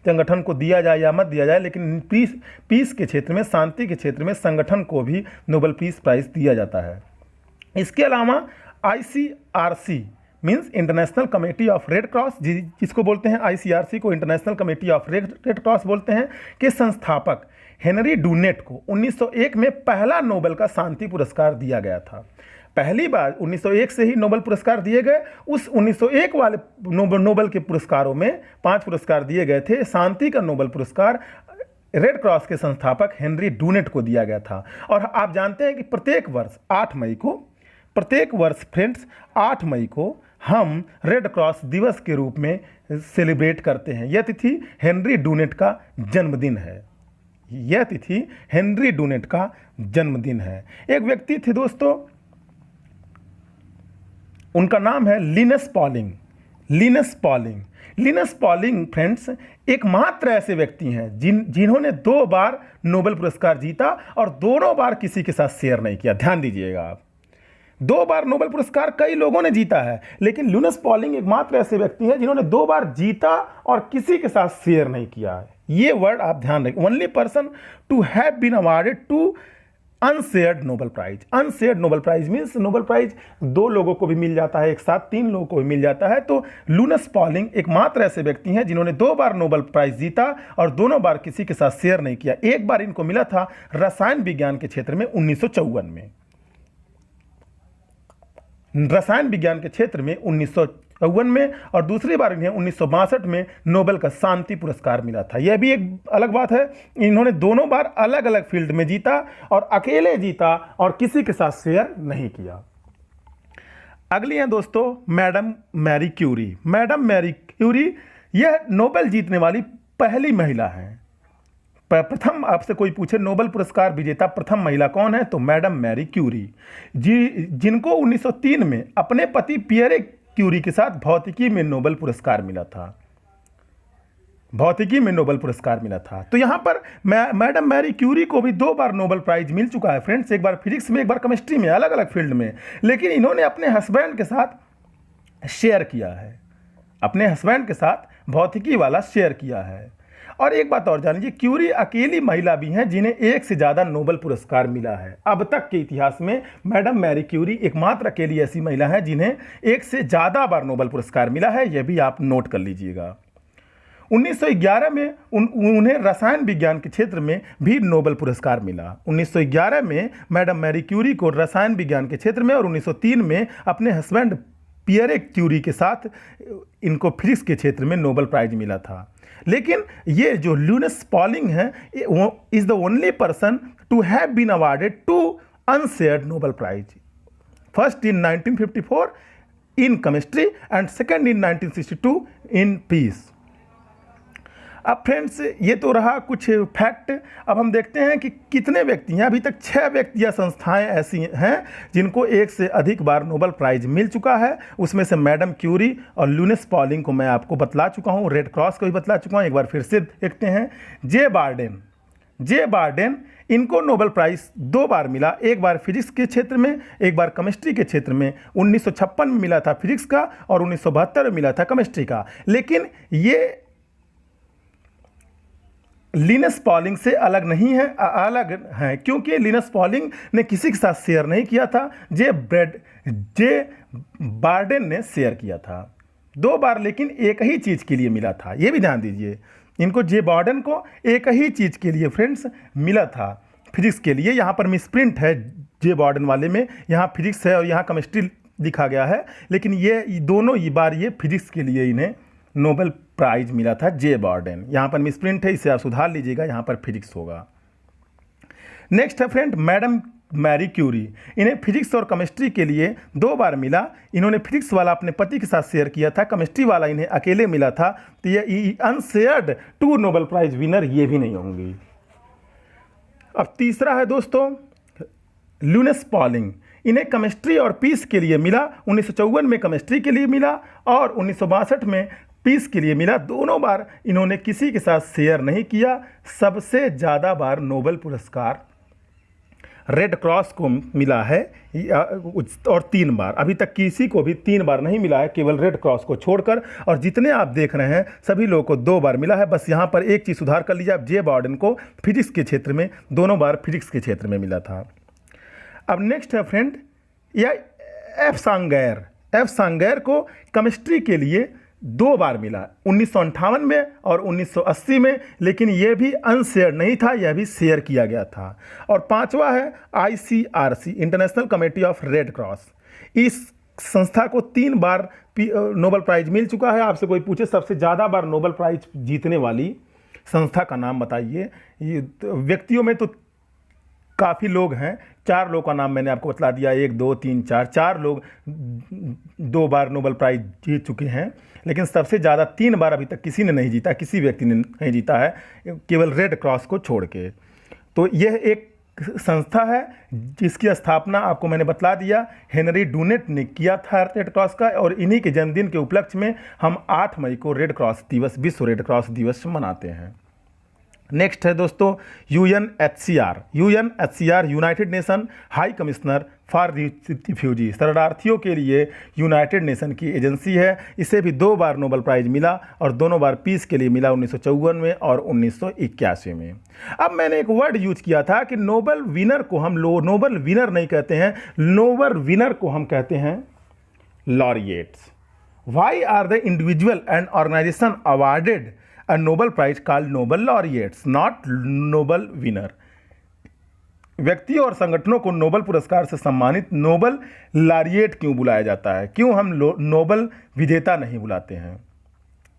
संगठन को दिया जाए या मत दिया जाए, लेकिन पीस के क्षेत्र में, शांति के क्षेत्र में संगठन को भी नोबेल पीस प्राइज दिया जाता है। इसके अलावा ICRC means international committee of red cross, जिसको बोलते हैं ICRC को international committee of red cross बोलते हैं, के संस्थापक हेनरी डूनेट को 1901 में पहला नोबेल का शांति पुरस्कार दिया गया था। पहली बार 1901 से ही नोबेल पुरस्कार दिए गए। उस 1901 वाले नोबेल के पुरस्कारों में 5 पुरस्कार दिए गए थे। शांति का नोबेल पुरस्कार रेड क्रॉस के संस्थापक हेनरी डूनेट को दिया गया था। और आप जानते हैं कि प्रत्येक वर्ष फ्रेंड्स 8 मई को हम रेड क्रॉस दिवस के रूप में सेलिब्रेट करते हैं। यह तिथि हेनरी डूनेट का जन्मदिन है। यह तिथि हेनरी डूनेट का जन्मदिन है। एक व्यक्ति थे दोस्तों, उनका नाम है Linus Pauling. Linus Pauling friends एकमात्र ऐसे व्यक्ति हैं जिन्होंने 2 बार नोबेल पुरस्कार जीता और दोनों बार किसी के साथ शेयर नहीं किया। ध्यान दीजिएगा आप, 2 बार नोबेल पुरस्कार कई लोगों ने जीता है, लेकिन लिनस पॉलिंग एकमात्र ऐसे व्यक्ति हैं जिन्होंने 2 बार जीता और किसी के साथ शेयर नहीं किया है। ये वर्ड आप ध्यान रखें। Only person to have been awarded two unshared Nobel prize. Unshared Nobel prize means Nobel prize 2 लोगों को भी मिल जाता है, एक साथ 3 लोगों को भी मिल जाता है। तो लिनस पॉलिंग एकमात्र ऐसे व्यक्ति हैं जिन्होंने 2 बार नोबेल प्राइज जीता और दोनों बार किसी के साथ शेयर नहीं किया। एक बार इनको मिला था रसायन विज्ञान के क्षेत्र में 1954 में, रसायन विज्ञान के क्षेत्र में 1954 में, और दूसरी बार इन्हें 1962 में नोबेल का शांति पुरस्कार मिला था। यह भी एक अलग बात है, इन्होंने दोनों बार अलग अलग फील्ड में जीता और अकेले जीता और किसी के साथ शेयर नहीं किया। अगली हैं दोस्तों madam Marie Curie. Madam Marie Curie यह नोबेल जीतने वाली पहली महिला है। प्रथम, आपसे कोई पूछे नोबेल पुरस्कार विजेता प्रथम महिला कौन है, तो मैडम मैरी क्यूरी जिनको 1903 में अपने पति पियरे क्यूरी के साथ भौतिकी में नोबेल पुरस्कार मिला था। तो यहाँ पर मैडम मैरी क्यूरी को भी 2 बार नोबेल प्राइज मिल चुका है फ्रेंड्स, एक बार फिजिक्स में, एक बार केमिस्ट्री में, अलग अलग फील्ड में, लेकिन इन्होंने अपने हस्बैंड के साथ शेयर किया है, अपने हस्बैंड के साथ भौतिकी वाला शेयर किया है। और एक बात और जान लीजिए, क्यूरी अकेली महिला भी हैं जिन्हें 1 से ज़्यादा नोबेल पुरस्कार मिला है। अब तक के इतिहास में मैडम मैरी क्यूरी एकमात्र अकेली ऐसी महिला है जिन्हें 1 से ज़्यादा बार नोबेल पुरस्कार मिला है। यह भी आप नोट कर लीजिएगा। 1911 में उन्हें रसायन विज्ञान के क्षेत्र में भी नोबेल पुरस्कार मिला। 1911 में मैडम मैरी क्यूरी को रसायन विज्ञान के क्षेत्र में, और 1903 में अपने हस्बैंड पियरे क्यूरी के साथ इनको फिजिक्स के क्षेत्र में नोबेल प्राइज मिला था। लेकिन ये जो लिनस पॉलिंग है, is the only person to have been awarded 2 unshared Nobel prize, first in 1954 in chemistry and second in 1962 in peace. अब फ्रेंड्स, ये तो रहा कुछ फैक्ट। अब हम देखते हैं कि कितने व्यक्ति हैं। अभी तक 6 व्यक्ति या संस्थाएं ऐसी हैं जिनको 1 से अधिक बार नोबेल प्राइज मिल चुका है। उसमें से मैडम क्यूरी और लिनस पॉलिंग को मैं आपको बतला चुका हूँ, रेड क्रॉस को भी बतला चुका हूँ। एक बार फिर से देखते हैं। जे बार्डेन इनको नोबेल प्राइज़ 2 बार मिला, एक बार फिजिक्स के क्षेत्र में, एक बार केमिस्ट्री के क्षेत्र में। 1956 में मिला था फिजिक्स का और 1972 में मिला था केमिस्ट्री का। लेकिन ये लिनस पॉलिंग से अलग नहीं है, अलग है, क्योंकि लिनस पॉलिंग ने किसी के साथ शेयर नहीं किया था, जे बार्डेन ने शेयर किया था। 2 बार लेकिन एक ही चीज़ के लिए मिला था, ये भी ध्यान दीजिए। इनको जे बार्डेन को एक ही चीज़ के लिए फ्रेंड्स मिला था, फिजिक्स के लिए। यहाँ पर मिसप्रिंट है जे बार्डेन वाले में, यहाँ फिजिक्स है और यहाँ केमिस्ट्री लिखा गया है, लेकिन ये दोनों बार ये फिजिक्स के लिए इन्हें नोबेल प्राइज मिला था, जे बार्डेन। यहाँ पर मिसप्रिंट है, इसे आप सुधार लीजिएगा, यहाँ पर फिजिक्स होगा। नेक्स्ट है फ्रेंड मैडम मैरी क्यूरी। इन्हें फिजिक्स और केमिस्ट्री के लिए 2 बार मिला। इन्होंने फिजिक्स वाला अपने पति के साथ शेयर किया था, केमिस्ट्री वाला इन्हें अकेले मिला था। तो ये अनशेयर्ड 2 नोबेल प्राइज विनर ये भी नहीं होंगी। अब तीसरा है दोस्तों लिनस पॉलिंग। इन्हें केमिस्ट्री और पीस के लिए मिला। 1954 में केमिस्ट्री के लिए मिला और 1962 में पीस के लिए मिला। दोनों बार इन्होंने किसी के साथ शेयर नहीं किया। सबसे ज़्यादा बार नोबेल पुरस्कार रेड क्रॉस को मिला है और 3 बार। अभी तक किसी को भी 3 बार नहीं मिला है, केवल रेड क्रॉस को छोड़कर। और जितने आप देख रहे हैं सभी लोगों को 2 बार मिला है। बस यहाँ पर एक चीज़ सुधार कर लीजिए, आप जे बार्डेन को फिजिक्स के क्षेत्र में दोनों बार फिजिक्स के क्षेत्र में मिला था। अब नेक्स्ट है फ्रेंड यह एफ सांगैर को केमिस्ट्री के लिए 2 बार मिला, 1958 में और 1980 में, लेकिन यह भी अनशेयर नहीं था, यह भी शेयर किया गया था। और 5वां है ICRC international committee of red cross. इस संस्था को 3 बार नोबेल प्राइज मिल चुका है। आपसे कोई पूछे सबसे ज़्यादा बार नोबेल प्राइज जीतने वाली संस्था का नाम बताइए। व्यक्तियों में तो काफ़ी लोग हैं, 4 लोगों का नाम मैंने आपको बता दिया, 1 2 3 4 लोग 2 बार नोबेल प्राइज जीत चुके हैं। लेकिन सबसे ज़्यादा 3 बार अभी तक किसी ने नहीं जीता, किसी व्यक्ति ने नहीं जीता है, केवल रेड क्रॉस को छोड़ के। तो यह एक संस्था है जिसकी स्थापना आपको मैंने बतला दिया, हेनरी डूनेट ने किया था रेड क्रॉस का। और इन्हीं के जन्मदिन के उपलक्ष्य में हम 8 मई को रेड क्रॉस दिवस, विश्व रेड क्रॉस दिवस मनाते हैं। नेक्स्ट है दोस्तों UNHCR United nation high commissioner for refugee. शरणार्थियों के लिए यूनाइटेड नेशन की एजेंसी है। इसे भी 2 बार नोबेल प्राइज मिला और दोनों बार पीस के लिए मिला, 1954 में और 1981 में। अब मैंने एक वर्ड यूज किया था कि नोबेल विनर को हम नोबेल विनर नहीं कहते हैं, नोबेल विनर को हम कहते हैं laureates. Why are the individual and organization awarded a Nobel Prize called Nobel Laureates, not Nobel winner? व्यक्ति और संगठनों को नोबेल पुरस्कार से सम्मानित नोबेल लॉरिएट क्यों बुलाया जाता है? क्यों हम नोबेल विजेता नहीं बुलाते हैं?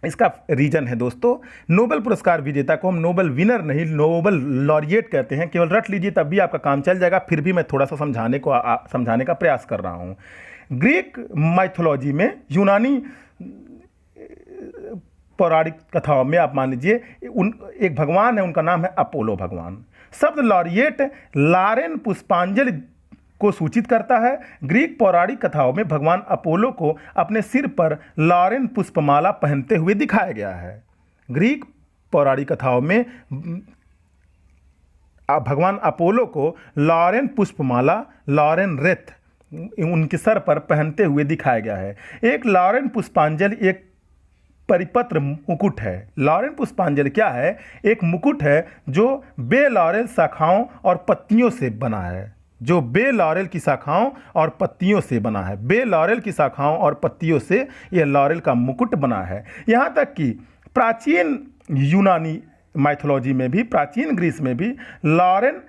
इसका रीजन है दोस्तों, नोबेल पुरस्कार विजेता को हम नोबेल विनर नहीं नोबेल लॉरिएट कहते हैं। केवल रट लीजिए तब भी आपका काम चल जाएगा। फिर भी मैं थोड़ा सा समझाने का प्रयास कर रहा हूँ। ग्रीक माइथोलॉजी में, यूनानी पौराणिक कथाओं में आप मान लीजिए एक भगवान है, उनका नाम है अपोलो भगवान। शब्द लॉरिएट लारेन पुष्पांजलि को सूचित करता है। ग्रीक पौराणिक कथाओं में भगवान अपोलो को अपने सिर पर लॉरेन पुष्पमाला पहनते हुए दिखाया गया है। ग्रीक पौराणिक कथाओं में भगवान अपोलो को लॉरेन पुष्पमाला, लॉरेन रेथ उनके सर पर पहनते हुए दिखाया गया है। एक लॉरेन पुष्पांजलि एक परिपत्र मुकुट है। लॉरेन पुष्पांजलि क्या है? एक मुकुट है जो बे लॉरेल शाखाओं और पत्तियों से बना है, जो बे लॉरेल की शाखाओं और पत्तियों से बना है। बे लॉरेल की शाखाओं और पत्तियों से यह लॉरेल का मुकुट बना है। यहाँ तक कि प्राचीन यूनानी माइथोलॉजी में भी, प्राचीन ग्रीस में भी लॉरेल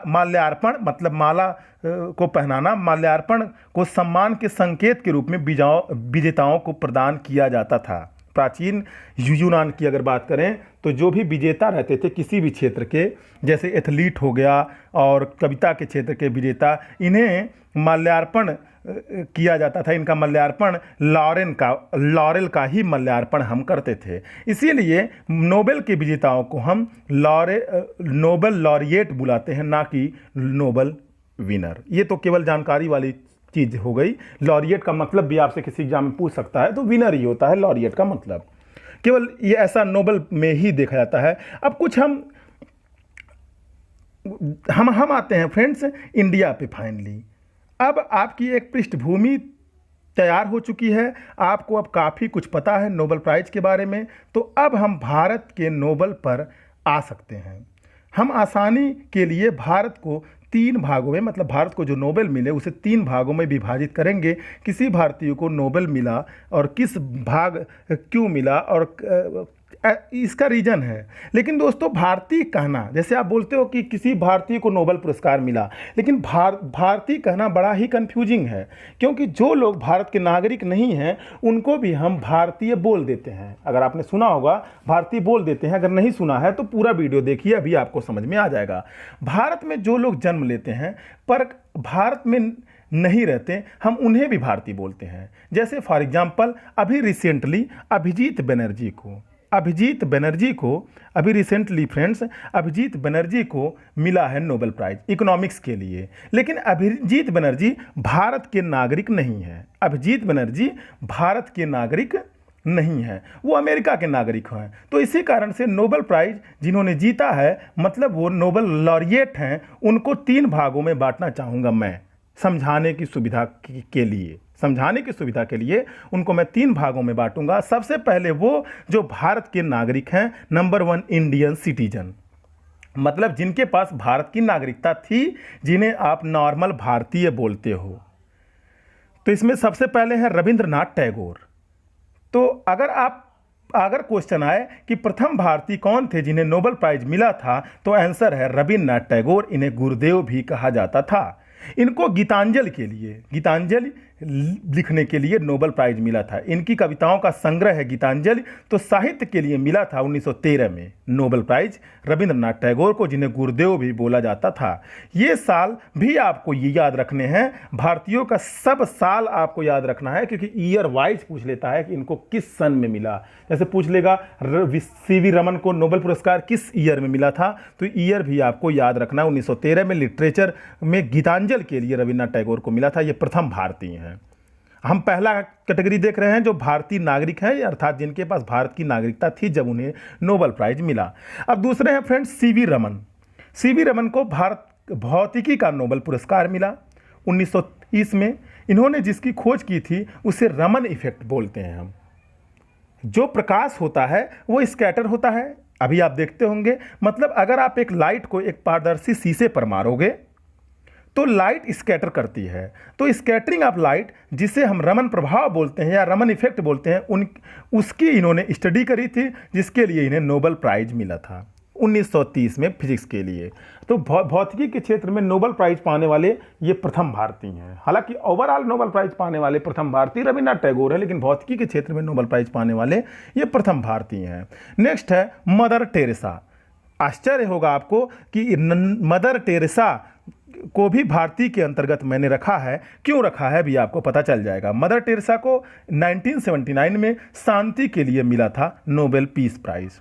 माल्यार्पण मतलब माला को पहनाना, माल्यार्पण को सम्मान के संकेत के रूप में विजेताओं को प्रदान किया जाता था। प्राचीन यूनान की अगर बात करें तो जो भी विजेता रहते थे किसी भी क्षेत्र के, जैसे एथलीट हो गया और कविता के क्षेत्र के विजेता, इन्हें माल्यार्पण किया जाता था। इनका माल्यार्पण लॉरेल का ही माल्यार्पण हम करते थे। इसीलिए नोबेल के विजेताओं को हम नोबेल लॉरिएट बुलाते हैं, ना कि नोबेल विनर। ये तो केवल जानकारी वाली चीज़ हो गई। लॉरिएट का मतलब भी आपसे किसी एग्जाम में पूछ सकता है, तो विनर ही होता है लॉरिएट का मतलब। केवल ये ऐसा नोबेल में ही देखा जाता है। अब कुछ हम हम आते हैं फ्रेंड्स इंडिया पे फाइनली। अब आपकी एक पृष्ठभूमि तैयार हो चुकी है, आपको अब काफ़ी कुछ पता है नोबेल प्राइज़ के बारे में। तो अब हम भारत के नोबेल पर आ सकते हैं। हम आसानी के लिए भारत को 3 भागों में, मतलब भारत को जो नोबेल मिले उसे 3 भागों में विभाजित करेंगे। किसी भारतीय को नोबेल मिला और किस भाग क्यों मिला और इसका रीजन है। लेकिन दोस्तों भारतीय कहना, जैसे आप बोलते हो कि किसी भारतीय को नोबेल पुरस्कार मिला, लेकिन भारतीय कहना बड़ा ही कंफ्यूजिंग है, क्योंकि जो लोग भारत के नागरिक नहीं हैं उनको भी हम भारतीय बोल देते हैं। अगर आपने सुना होगा भारतीय बोल देते हैं, अगर नहीं सुना है तो पूरा वीडियो देखिए, अभी आपको समझ में आ जाएगा। भारत में जो लोग जन्म लेते हैं पर भारत में नहीं रहते, हम उन्हें भी भारतीय बोलते हैं। जैसे फॉर एग्जाम्पल अभी रिसेंटली अभिजीत बनर्जी को अभी रिसेंटली फ्रेंड्स अभिजीत बनर्जी को मिला है नोबेल प्राइज इकोनॉमिक्स के लिए। लेकिन अभिजीत बनर्जी भारत के नागरिक नहीं है। अभिजीत बनर्जी भारत के नागरिक नहीं है, वो अमेरिका के नागरिक हैं। तो इसी कारण से नोबेल प्राइज जिन्होंने जीता है, मतलब वो नोबेल लॉरिएट हैं, उनको 3 भागों में बांटना चाहूँगा मैं, समझाने की सुविधा के लिए उनको मैं 3 भागों में बांटूंगा। सबसे पहले वो जो भारत के नागरिक हैं, नंबर 1 इंडियन सिटीजन, मतलब जिनके पास भारत की नागरिकता थी, जिन्हें आप नॉर्मल भारतीय बोलते हो। तो इसमें सबसे पहले है रविंद्रनाथ टैगोर। तो अगर क्वेश्चन आए कि प्रथम भारतीय कौन थे जिन्हें नोबेल प्राइज मिला था, तो आंसर है रविंद्रनाथ टैगोर। इन्हें गुरुदेव भी कहा जाता था। इनको गीतांजलि लिखने के लिए नोबेल प्राइज मिला था। इनकी कविताओं का संग्रह है गीतांजलि। तो साहित्य के लिए मिला था 1913 में नोबेल प्राइज रविंद्रनाथ टैगोर को, जिन्हें गुरुदेव भी बोला जाता था। ये साल भी आपको ये याद रखने हैं, भारतीयों का सब साल आपको याद रखना है, क्योंकि ईयर वाइज पूछ लेता है कि इनको किस सन में मिला। जैसे पूछ लेगा सीवी रमन को नोबेल पुरस्कार किस ईयर में मिला था, तो ईयर भी आपको याद रखना है। 1913 में लिटरेचर में गीतांजलि के लिए रविंद्रनाथ टैगोर को मिला था। ये प्रथम भारतीय हैं। हम पहला कैटेगरी देख रहे हैं जो भारतीय नागरिक हैं, अर्थात जिनके पास भारत की नागरिकता थी जब उन्हें नोबेल प्राइज मिला। अब दूसरे हैं फ्रेंड्स सीवी रमन को भारत भौतिकी का नोबेल पुरस्कार मिला 1930 में। इन्होंने जिसकी खोज की थी उसे रमन इफेक्ट बोलते हैं हम। जो प्रकाश होता है वो स्कैटर होता है, अभी आप देखते होंगे। मतलब अगर आप एक लाइट को एक पारदर्शी शीशे पर मारोगे तो लाइट स्कैटर करती है। तो स्कैटरिंग ऑफ लाइट, जिसे हम रमन प्रभाव बोलते हैं या रमन इफेक्ट बोलते हैं, उसकी इन्होंने स्टडी करी थी, जिसके लिए इन्हें नोबेल प्राइज मिला था 1930 में फिजिक्स के लिए। तो भौतिकी के क्षेत्र में नोबेल प्राइज पाने वाले ये प्रथम भारतीय हैं। हालांकि ओवरऑल नोबेल प्राइज पाने वाले प्रथम भारतीय रविंद्रनाथ टैगोर है, लेकिन भौतिकी के क्षेत्र में नोबेल प्राइज पाने वाले ये प्रथम भारतीय हैं। नेक्स्ट है मदर टेरेसा। आश्चर्य होगा आपको कि मदर टेरेसा को भी भारतीय के अंतर्गत मैंने रखा है। क्यों रखा है भी आपको पता चल जाएगा। मदर टेरेसा को 1979 में शांति के लिए मिला था नोबेल पीस प्राइज,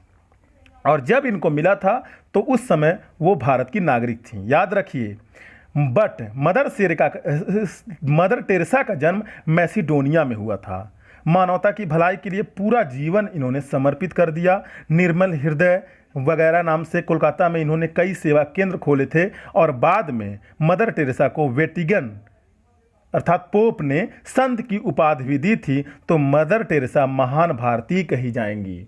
और जब इनको मिला था तो उस समय वो भारत की नागरिक थी, याद रखिए। बट मदर टेरेसा का जन्म मैसिडोनिया में हुआ था। मानवता की भलाई के लिए पूरा जीवन इन्होंने समर्पित कर दिया। निर्मल हृदय वगैरह नाम से कोलकाता में इन्होंने कई सेवा केंद्र खोले थे, और बाद में मदर टेरेसा को वेटिकन अर्थात पोप ने संत की उपाधि भी दी थी। तो मदर टेरेसा महान भारतीय कही जाएंगी,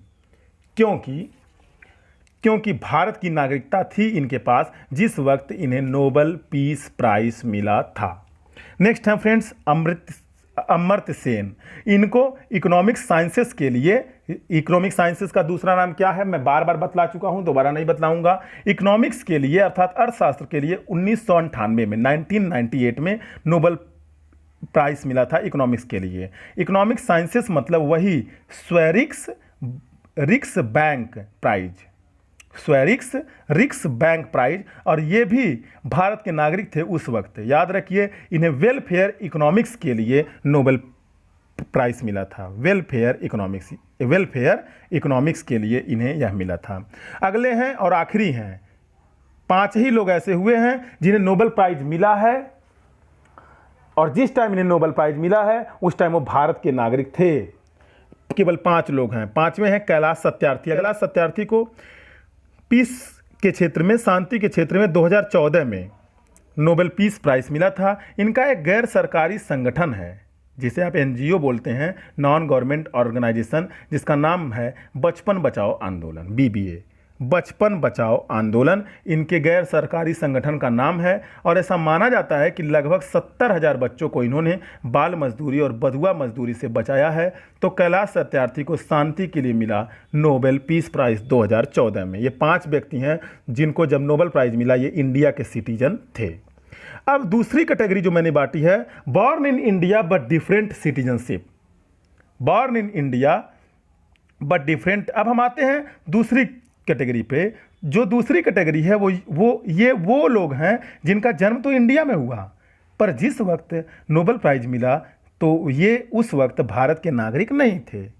क्योंकि भारत की नागरिकता थी इनके पास जिस वक्त इन्हें नोबेल पीस प्राइज मिला था। नेक्स्ट है फ्रेंड्स अमर्त्य सेन। इनको इकोनॉमिक्स साइंसेस के लिए, इकोनॉमिक साइंसेस का दूसरा नाम क्या है मैं बार बार बतला चुका हूं, दोबारा नहीं बतलाऊंगा। इकोनॉमिक्स के लिए अर्थात अर्थशास्त्र के लिए 1998 में 1998 में नोबेल प्राइज मिला था इकोनॉमिक्स के लिए। इकोनॉमिक साइंसेस मतलब वही स्वेरिक्स रिक्स बैंक प्राइज, और ये भी भारत के नागरिक थे उस वक्त। याद रखिए, इन्हें वेलफेयर इकोनॉमिक्स के लिए नोबेल प्राइज मिला था। वेलफेयर इकोनॉमिक्स के लिए इन्हें यह मिला था। अगले हैं और आखिरी हैं, 5 ही लोग ऐसे हुए हैं जिन्हें नोबेल प्राइज मिला है, और जिस टाइम इन्हें नोबेल प्राइज मिला है उस टाइम वो भारत के नागरिक थे। केवल 5 लोग हैं। 5वें हैं कैलाश सत्यार्थी। कैलाश सत्यार्थी को पीस के क्षेत्र में, शांति के क्षेत्र में 2014 में नोबेल पीस प्राइज़ मिला था। इनका एक गैर सरकारी संगठन है जिसे आप एनजीओ बोलते हैं, नॉन गवर्नमेंट ऑर्गेनाइजेशन, जिसका नाम है बचपन बचाओ आंदोलन, बीबीए, बचपन बचाओ आंदोलन इनके गैर सरकारी संगठन का नाम है। और ऐसा माना जाता है कि लगभग 70,000 बच्चों को इन्होंने बाल मजदूरी और बधुआ मजदूरी से बचाया है। तो कैलाश सत्यार्थी को शांति के लिए मिला नोबेल पीस प्राइज़ 2014 में। ये 5 व्यक्ति हैं जिनको जब नोबेल प्राइज़ मिला, ये इंडिया के सिटीजन थे। अब दूसरी कैटेगरी जो मैंने बांटी है, born in India but different citizenship, born in India but different. अब हम आते हैं दूसरी कैटेगरी पे। जो दूसरी कैटेगरी है वो लोग हैं जिनका जन्म तो इंडिया में हुआ, पर जिस वक्त नोबेल प्राइज़ मिला तो ये उस वक्त भारत के नागरिक नहीं थे।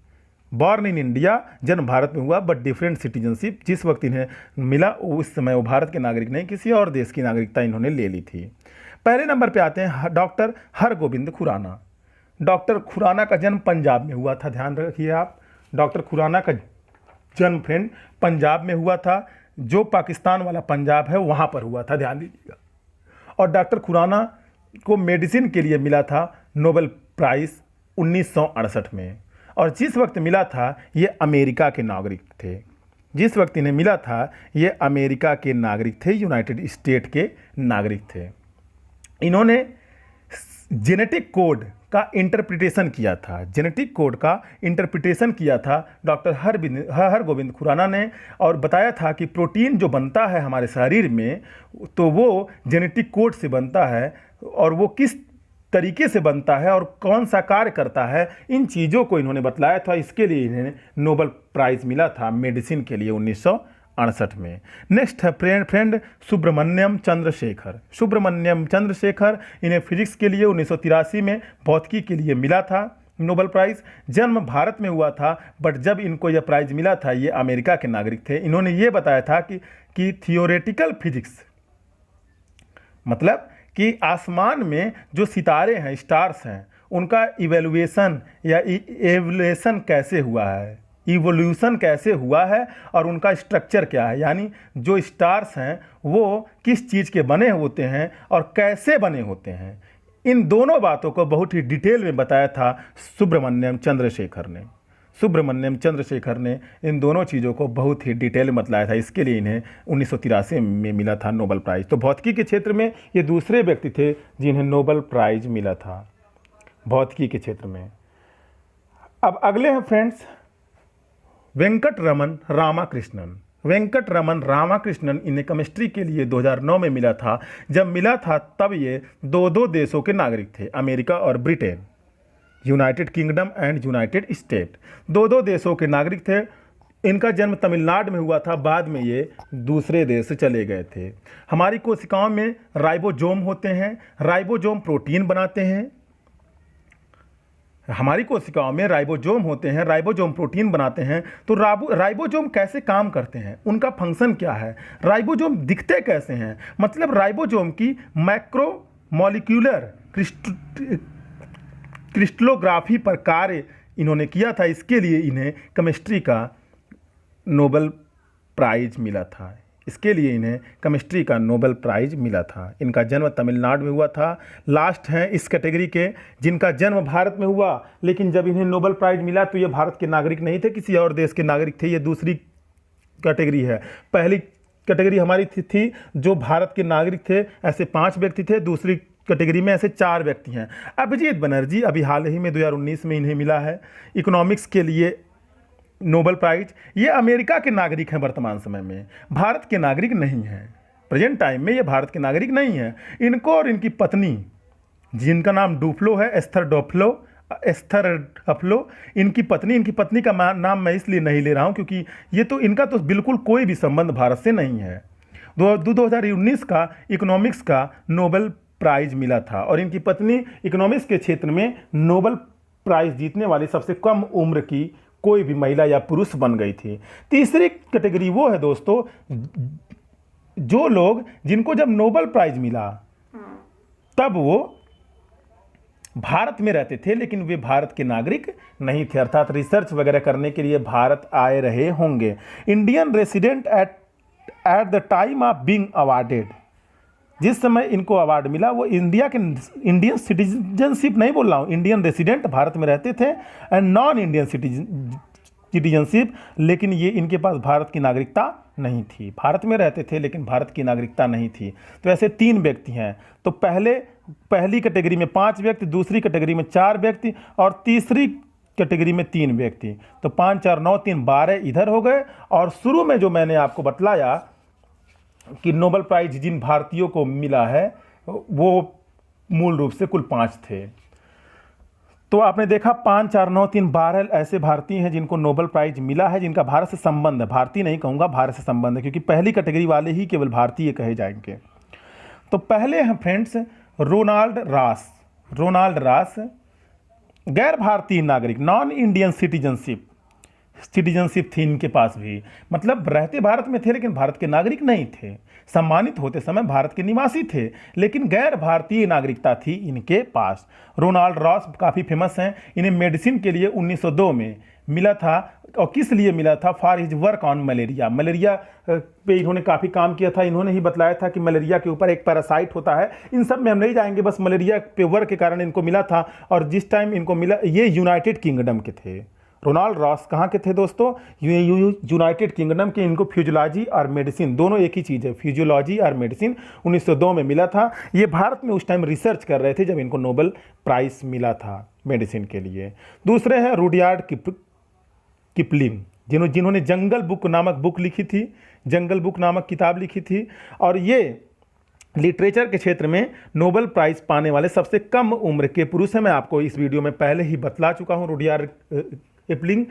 बॉर्न इन इंडिया, जन्म भारत में हुआ, बट डिफरेंट सिटीजनशिप, जिस वक्त इन्हें मिला उस समय वो भारत के नागरिक नहीं, किसी और देश की नागरिकता इन्होंने ले ली थी। पहले नंबर पे आते हैं डॉक्टर हरगोविंद खुराना। डॉक्टर खुराना का जन्म पंजाब में हुआ था, ध्यान रखिए आप। डॉक्टर खुराना का जन्म फ्रेंड पंजाब में हुआ था, जो पाकिस्तान वाला पंजाब है वहाँ पर हुआ था, ध्यान दीजिएगा। और डॉक्टर खुराना को मेडिसिन के लिए मिला था नोबेल प्राइज़ 1968 में। और जिस वक्त मिला था ये अमेरिका के नागरिक थे, जिस वक्त इन्हें मिला था ये अमेरिका के नागरिक थे, यूनाइटेड स्टेट के नागरिक थे। इन्होंने जेनेटिक कोड का इंटरप्रिटेशन किया था, जेनेटिक कोड का इंटरप्रिटेशन किया था डॉक्टर हरगोविंद खुराना ने, और बताया था कि प्रोटीन जो बनता है हमारे शरीर में तो वो जेनेटिक कोड से बनता है, और वो किस तरीके से बनता है और कौन सा कार्य करता है, इन चीज़ों को इन्होंने बतलाया था। इसके लिए इन्हें नोबेल प्राइज़ मिला था मेडिसिन के लिए 1968 में। नेक्स्ट है फ्रेंड सुब्रमण्यम चंद्रशेखर। सुब्रमण्यम चंद्रशेखर, इन्हें फिजिक्स के लिए 1983 में, भौतिकी के लिए मिला था नोबेल प्राइज़। जन्म भारत में हुआ था, बट जब इनको यह प्राइज़ मिला था ये अमेरिका के नागरिक थे। इन्होंने ये बताया था कि थियोरेटिकल फिजिक्स, मतलब कि आसमान में जो सितारे हैं, स्टार्स हैं, उनका इवैल्यूएशन या एवोल्यूशन कैसे हुआ है, इवोल्यूशन कैसे हुआ है और उनका स्ट्रक्चर क्या है, यानी जो स्टार्स हैं वो किस चीज़ के बने होते हैं और कैसे बने होते हैं, इन दोनों बातों को बहुत ही डिटेल में बताया था सुब्रमण्यम चंद्रशेखर ने। सुब्रमण्यम चंद्रशेखर ने इन दोनों चीज़ों को बहुत ही डिटेल में बतलाया था। इसके लिए इन्हें 1983 में मिला था नोबेल प्राइज़। तो भौतिकी के क्षेत्र में ये दूसरे व्यक्ति थे जिन्हें नोबेल प्राइज़ मिला था भौतिकी के क्षेत्र में। अब अगले हैं फ्रेंड्स वेंकटरमन रामाकृष्णन। वेंकटरमन रामाकृष्णन, इन्हें केमिस्ट्री के लिए 2009 में मिला था। जब मिला था तब ये दो देशों के नागरिक थे, अमेरिका और Britain, United kingdom and United state, दो देशों के नागरिक थे। इनका जन्म तमिलनाडु में हुआ था, बाद में ये दूसरे देश चले गए थे। हमारी कोशिकाओं में राइबोसोम होते हैं, राइबोसोम प्रोटीन बनाते हैं। हमारी कोशिकाओं में राइबोसोम होते हैं, राइबोसोम प्रोटीन बनाते हैं। तो राइबोसोम कैसे काम करते हैं, उनका फंक्शन क्या है, राइबोसोम दिखते कैसे हैं, मतलब राइबोसोम की मैक्रो मॉलिक्यूलर क्रिस्टलोग्राफी पर कार्य इन्होंने किया था। इसके लिए इन्हें केमिस्ट्री का नोबेल प्राइज़ मिला था। इसके लिए इन्हें केमिस्ट्री का नोबेल प्राइज़ मिला था। इनका जन्म तमिलनाडु में हुआ था। लास्ट हैं इस कैटेगरी के जिनका जन्म भारत में हुआ, लेकिन जब इन्हें नोबेल प्राइज़ मिला तो ये भारत के नागरिक नहीं थे, किसी और देश के नागरिक थे। ये दूसरी कैटेगरी है। पहली कैटेगरी हमारी थी जो भारत के नागरिक थे, ऐसे 5 व्यक्ति थे। दूसरी कैटेगरी में ऐसे 4 व्यक्ति हैं। अभिजीत बनर्जी, अभी हाल ही में 2019 में इन्हें मिला है इकोनॉमिक्स के लिए नोबेल प्राइज़। ये अमेरिका के नागरिक हैं, वर्तमान समय में भारत के नागरिक नहीं हैं। प्रेजेंट टाइम में ये भारत के नागरिक नहीं हैं। इनको और इनकी पत्नी, जिनका नाम डुफ्लो है, एस्थर डुफ्लो, इनकी पत्नी का नाम मैं इसलिए नहीं ले रहा हूँ क्योंकि ये तो इनका तो बिल्कुल कोई भी संबंध भारत से नहीं है। 2019 का इकोनॉमिक्स का नोबेल प्राइज़ मिला था और इनकी पत्नी इकोनॉमिक्स के क्षेत्र में नोबेल प्राइज़ जीतने वाली सबसे कम उम्र की कोई भी महिला या पुरुष बन गई थी। तीसरी कैटेगरी वो है दोस्तों, जो लोग जिनको जब नोबेल प्राइज़ मिला तब वो भारत में रहते थे, लेकिन वे भारत के नागरिक नहीं थे, अर्थात रिसर्च वगैरह करने के लिए भारत आए रहे होंगे। Indian resident at at the time of being awarded, जिस समय इनको अवार्ड मिला वो इंडिया के इंडियन सिटीजनशिप नहीं बोल रहा हूँ, इंडियन रेसिडेंट भारत में रहते थे एंड नॉन इंडियन सिटीजनशिप, लेकिन ये इनके पास भारत की नागरिकता नहीं थी। भारत में रहते थे लेकिन भारत की नागरिकता नहीं थी। तो ऐसे 3 व्यक्ति हैं। तो पहली कैटेगरी में 5 व्यक्ति, दूसरी कैटेगरी में 4 व्यक्ति और तीसरी कैटेगरी में 3 व्यक्ति। तो 5 4 9 3 12 इधर हो गए। और शुरू में जो मैंने आपको बतलाया कि नोबेल प्राइज जिन भारतीयों को मिला है वो मूल रूप से कुल 5 थे। तो आपने देखा 5 4 9 3 12 ऐसे भारतीय हैं जिनको नोबेल प्राइज मिला है, जिनका भारत से संबंध है। भारतीय नहीं कहूँगा, भारत से संबंध है, क्योंकि पहली कैटेगरी वाले ही केवल भारतीय कहे जाएंगे। तो पहले हैं फ्रेंड्स रोनाल्ड रॉस, गैर भारतीय नागरिक, नॉन इंडियन सिटीजनशिप थी इनके पास भी, मतलब रहते भारत में थे लेकिन भारत के नागरिक नहीं थे। सम्मानित होते समय भारत के निवासी थे लेकिन गैर भारतीय नागरिकता थी इनके पास। रोनाल्ड रॉस काफ़ी फेमस हैं। इन्हें मेडिसिन के लिए 1902 में मिला था। और किस लिए मिला था? For his work on malaria पे इन्होंने काफ़ी काम किया था। इन्होंने ही बतलाया था कि मलेरिया के ऊपर एक पैरासाइट होता है। इन सब में हम नहीं जाएंगे, बस मलेरिया पे वर्क के कारण इनको मिला था। और जिस टाइम इनको मिला, ये यूनाइटेड किंगडम के थे। रोनाल्ड रॉस कहाँ के थे दोस्तों? यूनाइटेड किंगडम के। इनको फिजियोलॉजी और मेडिसिन दोनों एक ही चीज़ है, फिजियोलॉजी और मेडिसिन 1902 में मिला था। ये भारत में उस टाइम रिसर्च कर रहे थे जब इनको नोबेल प्राइज़ मिला था मेडिसिन के लिए। दूसरे हैं रुडयार्ड किपलिंग, जिन्होंने जंगल बुक नामक बुक लिखी थी, जंगल बुक नामक किताब लिखी थी। और ये लिटरेचर के क्षेत्र में नोबेल प्राइज़ पाने वाले सबसे कम उम्र के पुरुष हैं। मैं आपको इस वीडियो में पहले ही बतला चुका हूँ रुडयार्ड किपलिंग।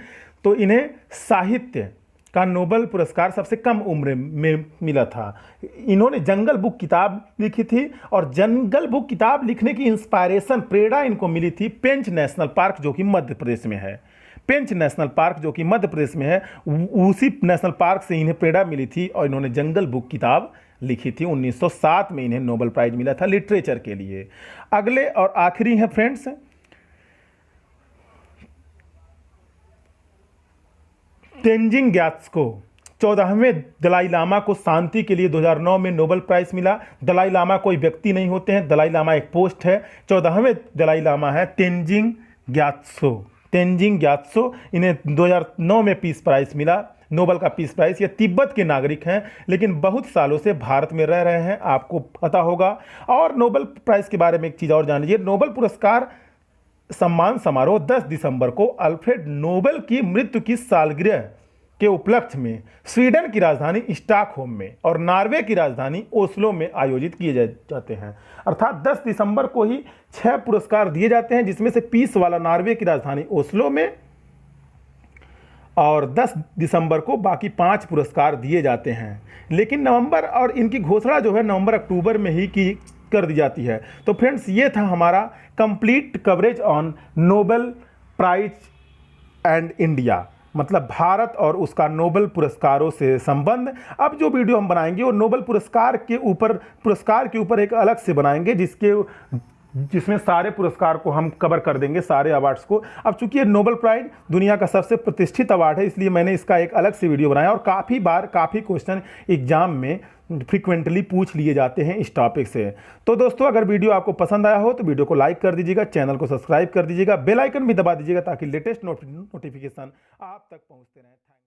तो इन्हें साहित्य का नोबेल पुरस्कार सबसे कम उम्र में मिला था। इन्होंने जंगल बुक किताब लिखी थी और जंगल बुक किताब लिखने की इंस्पायरेशन, प्रेरणा इनको मिली थी पेंच नेशनल पार्क जो कि मध्य प्रदेश में है। पेंच नेशनल पार्क जो कि मध्य प्रदेश में है, उसी नेशनल पार्क से इन्हें प्रेरणा मिली थी और इन्होंने जंगल बुक किताब लिखी थी। 1907 में इन्हें नोबेल प्राइज़ मिला था लिटरेचर के लिए। अगले और आखिरी हैं फ्रेंड्स तेंजिंग ग्यात्सो। 14वें दलाई लामा को शांति के लिए 2009 में नोबेल प्राइज़ मिला। दलाई लामा कोई व्यक्ति नहीं होते हैं, दलाई लामा एक पोस्ट है। 14वें दलाई लामा है तेंजिंग ग्यात्सो। इन्हें 2009 में पीस प्राइज़ मिला, नोबेल का पीस प्राइज़। ये तिब्बत के नागरिक हैं लेकिन बहुत सालों से भारत में रह रहे हैं, आपको पता होगा। और नोबेल प्राइज़ के बारे में एक चीज़ और जान लीजिए, नोबेल पुरस्कार सम्मान समारोह 10 दिसंबर को अल्फ्रेड नोबेल की मृत्यु की सालगिरह के उपलक्ष्य में स्वीडन की राजधानी स्टॉकहोम में और नॉर्वे की राजधानी ओस्लो में आयोजित किए जाते हैं। अर्थात 10 दिसंबर को ही 6 पुरस्कार दिए जाते हैं, जिसमें से पीस वाला नॉर्वे की राजधानी ओस्लो में, और 10 दिसंबर को बाकी 5 पुरस्कार दिए जाते हैं। लेकिन नवंबर, और इनकी घोषणा जो है नवंबर अक्टूबर में ही कर दी जाती है। तो फ्रेंड्स ये था हमारा complete coverage on Nobel prize and India, मतलब भारत और उसका नोबेल पुरस्कारों से संबंध। अब जो वीडियो हम बनाएंगे वो नोबेल पुरस्कार के ऊपर एक अलग से बनाएंगे, जिसमें सारे पुरस्कार को हम कवर कर देंगे, सारे अवार्ड्स को। अब चूंकि ये नोबेल प्राइज दुनिया का सबसे प्रतिष्ठित अवार्ड है, इसलिए मैंने इसका एक अलग से वीडियो बनाया। और काफ़ी क्वेश्चन एग्जाम में फ्रिक्वेंटली पूछ लिए जाते हैं इस टॉपिक से। तो दोस्तों, अगर वीडियो आपको पसंद आया हो तो वीडियो को लाइक कर दीजिएगा, चैनल को सब्सक्राइब कर दीजिएगा, बेल आइकन भी दबा दीजिएगा ताकि लेटेस्ट नोटिफिकेशन आप तक पहुंचते रहें।